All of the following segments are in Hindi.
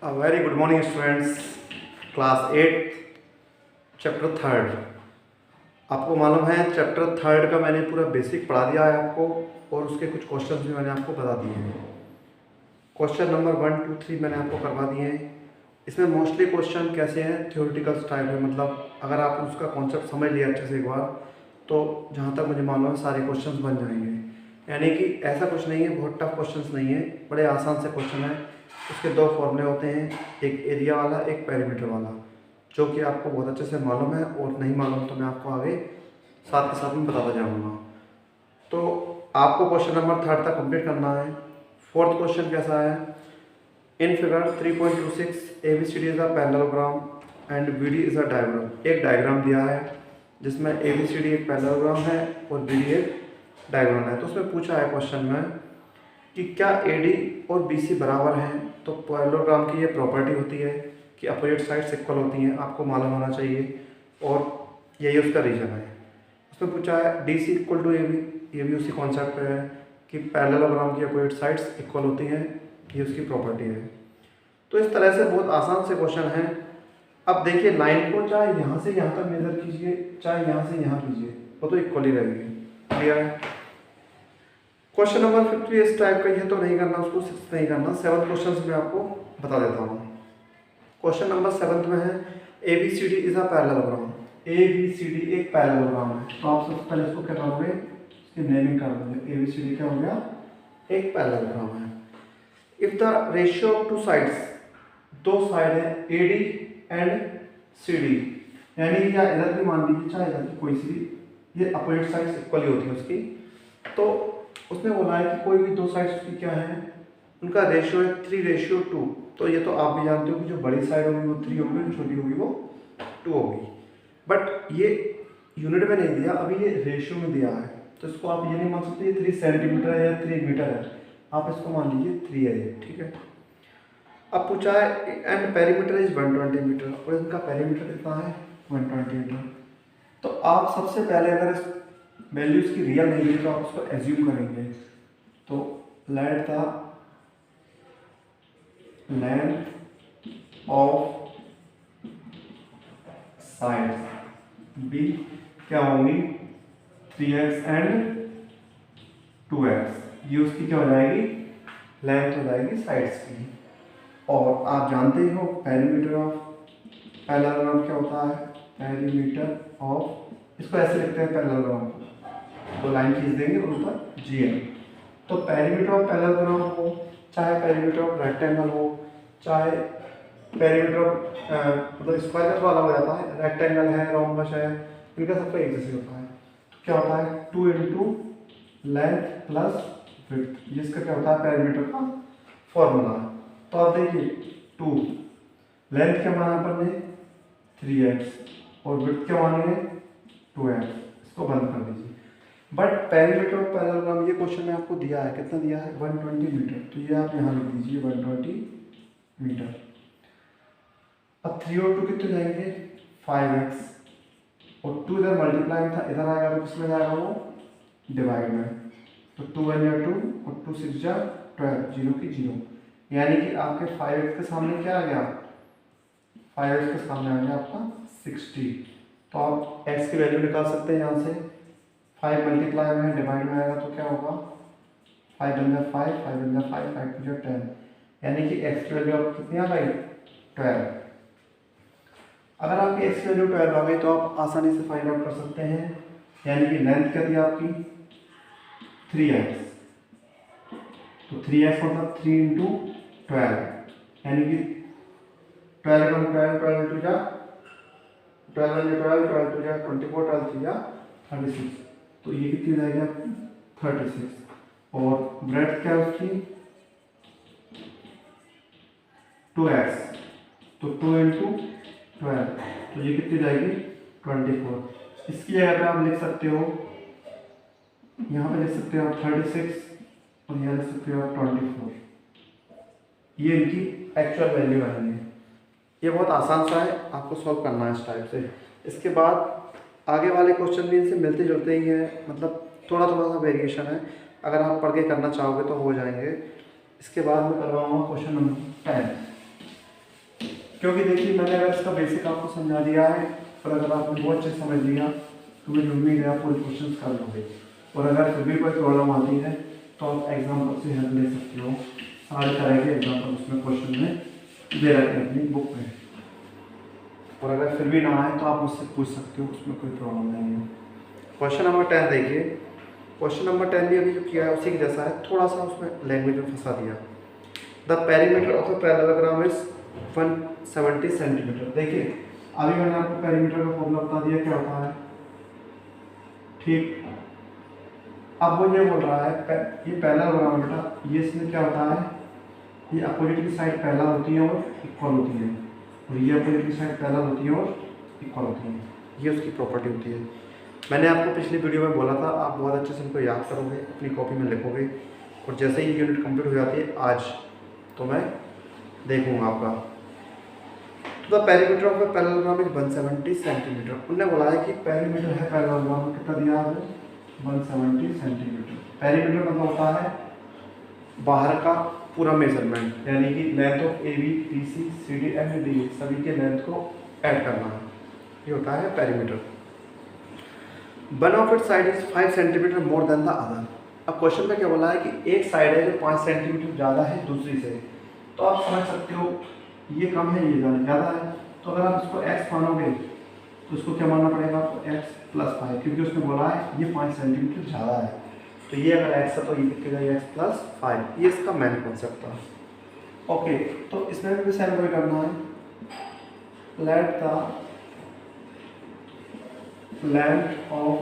Very good morning students. Class 8 chapter third. आपको मालूम है चैप्टर थर्ड का मैंने पूरा बेसिक पढ़ा दिया है आपको, और उसके कुछ क्वेश्चंस भी मैंने आपको बता दिए हैं। क्वेश्चन नंबर 1, 2, 3 मैंने आपको करवा दिए हैं। इसमें मोस्टली क्वेश्चन कैसे हैं, थ्योरेटिकल टाइप है, मतलब अगर आप उसका कॉन्सेप्ट समझ लिया अच्छे से एक बार, तो जहाँ तक मुझे मालूम है सारे क्वेश्चंस बन जाएंगे। यानी कि ऐसा कुछ नहीं है, बहुत टफ क्वेश्चंस नहीं है, बड़े आसान से क्वेश्चन है। उसके दो फॉर्मूले होते हैं, एक एरिया वाला, एक पेरीमीटर वाला, जो कि आपको बहुत अच्छे से मालूम है, और नहीं मालूम तो मैं आपको आगे साथ के साथ में बताता जाऊँगा। तो आपको क्वेश्चन नंबर थर्ड तक कंप्लीट करना है। फोर्थ क्वेश्चन कैसा है, in figure 3.26 ABCD is a parallelogram and BD is a diagram. एक डायग्राम दिया है जिसमें ABCD एक पैरेललोग्राम है और BD एक डायग्राम है। तो उसमें पूछा है क्वेश्चन में कि क्या AD और BC बराबर हैं। तो पैरेललोग्राम की ये प्रॉपर्टी होती है कि अपोजिट साइड्स इक्वल होती हैं, आपको मालूम होना चाहिए, और यही उसका रीजन है। उसमें पूछा है DC इक्वल टू AB, ये भी उसी कॉन्सेप्ट पे है कि पैरेललोग्राम की अपोजिट साइड्स इक्वल होती हैं, ये उसकी प्रॉपर्टी है। तो इस तरह से बहुत आसान से क्वेश्चन है। अब देखिए, लाइन को चाहे यहाँ से यहाँ तक मेजर कीजिए, चाहे यहाँ से यहाँ कीजिए, वो तो इक्वल ही रहेगी। क्लियर है। क्वेश्चन नंबर 5 इस टाइप का है, तो नहीं करना उसको, 6 नहीं करना। 7 क्वेश्चन मैं आपको बता देता हूँ। क्वेश्चन नंबर 7 में है ABCD is a parallelogram. ABCD एक पैरेललोग्राम है, तो आप सबसे पहले इसको क्या करोगे, इसकी नेमिंग कर दोगे। ABCD क्या हो गया, एक पैरेललोग्राम है। If the ratio of two sides, दो साइड है AD एंड CD, यानी या इधर की मान लीजिए चाहे इधर की कोई सी भी, ये अपोजिट साइड्स इक्वल ही होती है उसकी। तो उसने बोला है कि कोई भी दो साइड्स की क्या है, उनका रेशियो है 3:2। तो ये तो आप भी जानते हो कि जो बड़ी साइड होगी वो 3 होगी, जो छोटी होगी वो 2 होगी। बट ये यूनिट में नहीं दिया, अभी ये रेशियो में दिया है, तो इसको आप ये नहीं मान सकते 3 सेंटीमीटर है या 3 मीटर है, आप इसको मान लीजिए 3 है ये, ठीक है। अब पूछा है एंड पेरीमीटर इज 120 मीटर, और इनका पेरीमीटर कितना है 120 मीटर। तो आप सबसे पहले अगर इस वैल्यूज की रियल नहीं है तो आप उसको एज्यूम करेंगे। तो let the length of sides be क्या होंगी 3x एंड 2x, ये उसकी क्या हो जाएगी, लेंथ हो जाएगी साइड्स की। और आप जानते ही हो पेरीमीटर ऑफ पैरेललोग्राम क्या होता है, पेरीमीटर ऑफ, इसको ऐसे लिखते हैं पैरेललोग्राम को, तो लाइन खींच देंगे और ऊपर GM। तो पेरीमीटर ऑफ पैरेललोग्राम हो, चाहे पेरीमीटर ऑफ रेक्टेंगल हो, चाहे पेरीमीटर ऑफ मतलब स्क्वायर का तो अलग हो जाता है, रेक्टेंगल है, रोम्बस है, इनका सबका एक जैसे होता है। तो क्या होता है 2 इंटू लेंथ प्लस विड्थ, जिसका क्या होता है पेरीमीटर का फॉर्मूला। तो आप देखिए 2 लेंथ क्या माना अपन ने 3x और विड्थ क्या मानी है 2x, इसको बंद कर दीजिए। बट पेरीमीटर ऑफ पैरेललोग्राम ये क्वेश्चन में आपको दिया है, कितना दिया है 120 मीटर, तो ये आप यहाँ लिख दीजिए 120 मीटर। अब 3 और 2 कितने जाएंगे 5x, और 2 इधर मल्टीप्लाई था, इधर आएगा तो किसमें जाएगा वो डिवाइड में। तो 2 1 या 2 और 2 6 जा 12, 0 की 0, यानी कि आपके 5x के सामने क्या आ गया, 5x के सामने आ गया आपका 60। तो आप x की वैल्यू निकाल सकते हैं यहाँ से, 5 मल्टीप्लाई में डिवाइड में आएगा तो क्या होगा 5 बन जाए 5, 5 बन जाए 5, 5 बन जाए 10, यानी कि x की वैल्यू आपको कितनी आ गई 12। अगर आपकी x की वैल्यू 12 आ गई तो आप आसानी से फाइंड आउट कर सकते हैं, यानी कि लेंथ क्या थी आपकी 3x, तो 3x मतलब 3 इंटू 12, यानी कि 12 इंटू 12, 12 इंटू जा 12 इंटू 12, 12 इंटू जा 24, 12 3 जा 36, तो ये कितनी हो जाएगी आपकी 36। और ब्रेथ क्या है उसकी 2x, तो 2 इंटू 12, तो ये कितनी जाएगी 24। इसकी जगह पे आप लिख सकते हो, यहाँ पे लिख सकते हो आप 36 और यहाँ लिख सकते हो आप 24, ये इनकी एक्चुअल वैल्यू आएंगे। ये बहुत आसान सा है, आपको सॉल्व करना है इस टाइप से। इसके बाद आगे वाले क्वेश्चन भी इनसे मिलते जुलते ही हैं, मतलब थोड़ा थोड़ा सा वेरिएशन है, अगर आप पढ़ के करना चाहोगे तो हो जाएंगे। इसके बाद मैं करवाऊँगा क्वेश्चन नंबर 10। क्योंकि देखिए मैंने अगर इसका बेसिक आपको समझा दिया है और अगर आपने बहुत अच्छे समझ लिया तो मुझे उम्मीद है आप पूरे क्वेश्चन कर लोगे। और अगर फिर भी कोई प्रॉब्लम आती है तो आप एग्जाम्पल से हेल्प ले सकते हो। सारे तरह के एग्जाम्पल उसमें क्वेश्चन में दे रखे हैं अपनी बुक में, और अगर फिर भी ना आए तो आप मुझसे पूछ सकते हो, उसमें कोई प्रॉब्लम नहीं है। क्वेश्चन नंबर 10 देखिए। क्वेश्चन नंबर 10 भी अभी जो किया है उसी के जैसा है, थोड़ा सा उसमें लैंग्वेज में फंसा दिया। The perimeter of a parallelogram is 170 centimetre. देखिए अभी मैंने आपको पेरीमीटर का फॉर्मूला बता दिया क्या होता है, ठीक। अब वो ये बोल रहा है ये पैरेललोग्राम बेटा, ये इसमें क्या होता है, ये अपोजिट की साइड पैरेलल होती है और इक्वल होती है, और ये अपोजिट की साइड पैरेलल होती है और इक्वल होती है। ये उसकी प्रॉपर्टी होती है। मैंने आपको पिछली वीडियो में बोला था, आप बहुत अच्छे से इनको याद करोगे, अपनी कॉपी में लिखोगे, और जैसे ही यूनिट कंप्लीट हो जाती है आज तो मैं देखूंगा आपका। तो the perimeter of a parallelogram is 170 centimetre. उन्होंने बोला है कि पेरीमीटर है पैरेललोग्राम में कितना दिया है, 170 सेंटीमीटर। पेरीमीटर मतलब होता है बाहर का पूरा मेजरमेंट, यानी कि length of A B B C C D M D सभी के लेंथ को ऐड करना है, ये होता है perimeter. One of it side is 5 centimetre more than the other. अब क्वेश्चन में क्या बोला है कि एक साइड है जो 5 सेंटीमीटर ज़्यादा है दूसरी से, तो आप समझ सकते हो ये कम है ये ज़्यादा है, तो अगर आप इसको x मानोगे तो इसको क्या मानना पड़ेगा आपको x प्लस 5, क्योंकि उसने बोला है ये 5 सेंटीमीटर ज़्यादा है, तो ये अगर x है तो ये कितना है x प्लस 5। ये इसका मेन कॉन्सेप्ट था। ओके, तो इसमें भी सेम वही करना है। Let the length of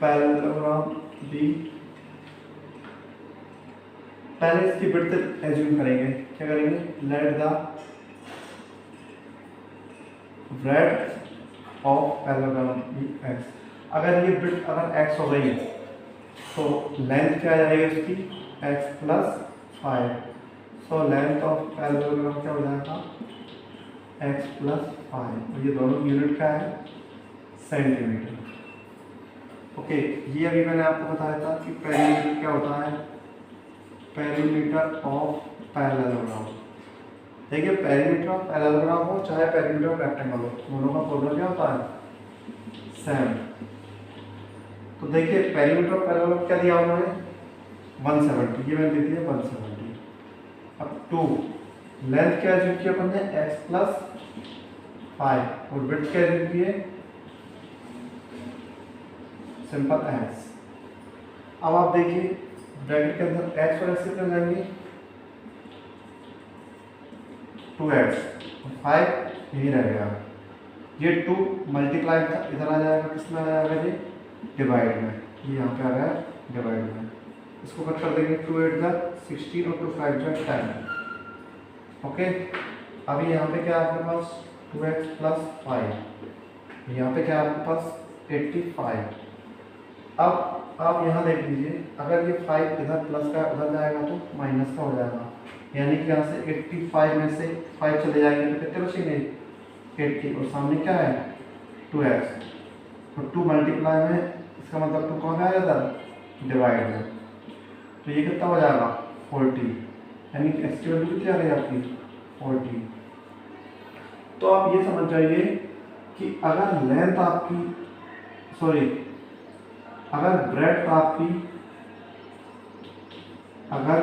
parallelogram be, पहले इसकी विड्थ एज्यूम करेंगे, क्या करेंगे, let the breadth of parallelogram be x। अगर ये विड्थ अगर x हो गई तो लेंथ क्या आ जाएगी इसकी x plus 5। So length of parallelogram क्या हो जाएगा x प्लस 5, और ये दोनों यूनिट क्या है सेंटीमीटर। ओके, ये अभी मैंने आपको बताया था कि पेरीमीटर क्या होता है, पेरीमीटर ऑफ पैरेललोग्राम। देखिए पेरीमीटर ऑफ पैरेललोग्राम हो चाहे पेरीमीटर ऑफ रेक्टेंगल हो, दोनों का फॉर्मूला क्या होता है सेम। तो देखिए पेरीमीटर ऑफ पैरेललोग्राम क्या दिया उन्होंने 170, ये मैंने दे दिया 170। अब 2 लेंथ क्या एज्यूम किया अपन ने x प्लस 5, और विड्थ क्या एज्यूम किए सिंपल x। अब आप देखिए ब्रैकेट के अंदर x और x कितने जाएंगे 2x और 5 यही रह गया। ये 2 मल्टीप्लाई इधर आ जाएगा, किसमें आ जाएगा ये डिवाइड में, ये यहाँ पे आ गया डिवाइड में। इसको कट कर देंगे 2 8 जा 16 और 2 5 जा 10। ओके, अभी यहाँ पे क्या है आपके पास 2x प्लस 5, यहाँ पे क्या है आपके पास 85। अब आप यहाँ देख लीजिए, अगर ये 5 इधर प्लस का उधर जाएगा तो माइनस का हो जाएगा, यानी कि यहाँ से 85 में से 5 चले जाएंगे तो कितने बचेंगे 80, और सामने क्या है 2x, और 2 मल्टीप्लाई में इसका मतलब 2 कहाँ पे आया था डिवाइड में, तो ये कितना हो जाएगा 40, यानी कि x की वैल्यू कितनी आ रही है आपकी 40। तो आप ये समझ जाइए कि अगर लेंथ आपकी अगर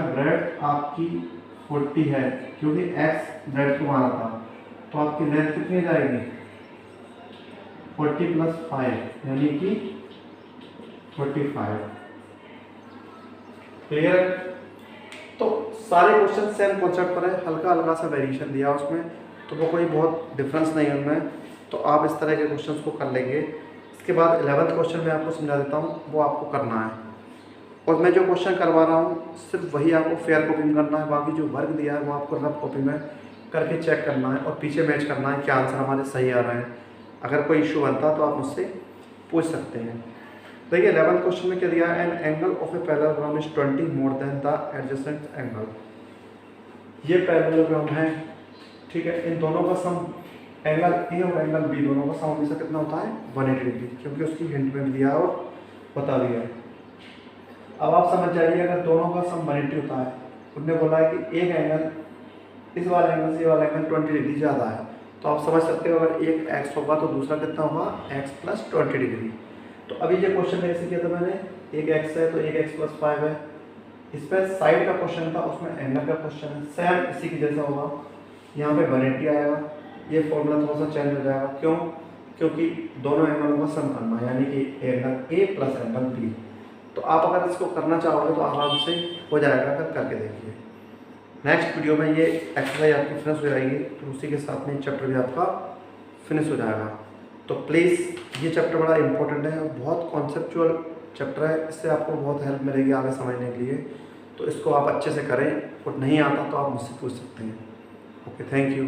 ब्रेड्थ आपकी 40 है, क्योंकि x ब्रेड्थ को माना था, तो आपकी लेंथ कितनी जाएगी 40 प्लस 5 यानी कि 45। क्लियर है? तो सारे क्वेश्चन सेम कॉन्सेप्ट पर है, हल्का हल्का सा वेरिएशन दिया उसमें, तो वो कोई बहुत डिफरेंस नहीं है उनमें, तो आप इस तरह के क्वेश्चंस को कर लेंगे। इसके बाद 11th क्वेश्चन में आपको समझा देता हूँ, वो आपको करना है, और मैं जो क्वेश्चन करवा रहा हूँ सिर्फ वही आपको फेयर कॉपी में करना है, बाकी जो वर्क दिया है वो आपको रफ कॉपी में करके चेक करना है और पीछे मैच करना है क्या आंसर हमारे सही आ रहे हैं। अगर कोई इशू बनता तो आप मुझसे पूछ सकते हैं। देखिए 11th क्वेश्चन में क्या दिया है, an angle of a parallelogram is 20 more than the adjacent angle. ये पैरेललोग्राम है, ठीक है, इन दोनों का सम एंगल ए और एंगल बी दोनों का सम हमेशा कितना होता है 180 डिग्री, क्योंकि उसकी हिंट में भी दिया और बता दिया है। अब आप समझ जाइए, अगर दोनों का सम 180 होता है, उन्होंने बोला है कि एक एंगल इस वाले एंगल से ये वाला एंगल 20 डिग्री ज़्यादा है, तो आप समझ सकते हो अगर एक x होगा तो दूसरा कितना होगा x प्लस 20 डिग्री। तो अभी ये क्वेश्चन ऐसे किया था मैंने, एक x है तो एक x प्लस 5 है। इस पर साइड का क्वेश्चन था, उसमें एंगल का क्वेश्चन है, सेम इसी की जैसा होगा। यहाँ पे 180 आएगा, ये फॉर्मूला थोड़ा सा चेंज हो जाएगा, क्यों? क्योंकि दोनों एंगलों का सम करना है, यानी कि angle A plus angle B. तो आप अगर इसको करना चाहोगे तो आराम से हो जाएगा, अगर करके देखिए। नेक्स्ट वीडियो में ये एक्सरसाइज आपकी फिनिश हो जाएगी, तो उसी के साथ में चैप्टर भी आपका फिनिश हो जाएगा। तो प्लीज़ ये चैप्टर बड़ा इंपॉर्टेंट है और बहुत कॉन्सेप्चुअल चैप्टर है, इससे आपको बहुत हेल्प मिलेगी आगे समझने के लिए। तो इसको आप अच्छे से करें, और नहीं आता तो आप मुझसे पूछ सकते हैं। Okay, thank you.